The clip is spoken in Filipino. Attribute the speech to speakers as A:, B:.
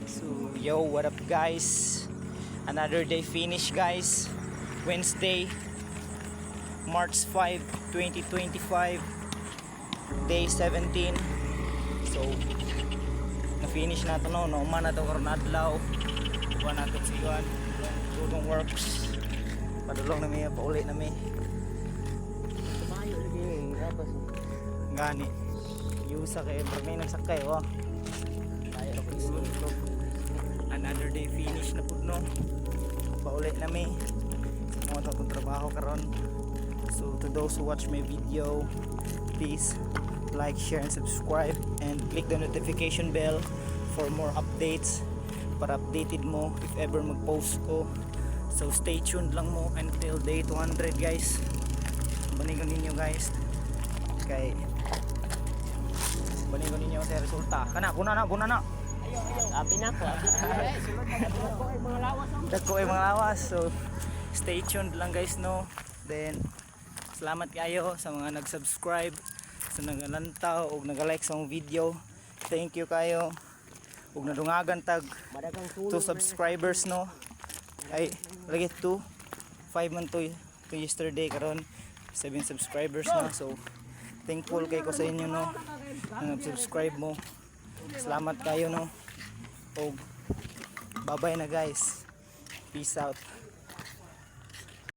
A: So yo, what up guys? Another day finish guys. Wednesday, March 5, 2025. Day 17. So na-finish na ito no. Nauman na ito karon adlaw. Kuha na ito siyan. Tulong works. Padulong na may pauli na may.
B: Tumayo lagi yung rapos.
A: Gani. Yusa kay may nagsakay oh.
B: Tayo ako isulog.
A: Another day finish na pud no. Paulit na mi sa mga itong trabaho karon. So to those who watch my video, please like, share and subscribe and click the notification bell for more updates para updated mo if ever mag-post ko. So stay tuned lang mo until day 200 guys. Banigon ninyo guys kay banigon ninyo sa resulta. Kana kuna na
B: Abi na ko. Dako ay mga lawas.
A: dagko ay mga lawas. So stay tuned lang guys no. Then salamat kayo sa mga nag-subscribe, sa nagalantaw ug nag-like sa mong video. Thank you kayo. Ug nadungagan tag
B: Madagang
A: 2 subscribers no. Ay lagi 2 5 man to yesterday karon 7 subscribers na. So thankful kay ko sa inyo no. Nag-subscribe mo. Salamat kayo no. Og bye bye na guys. Peace out.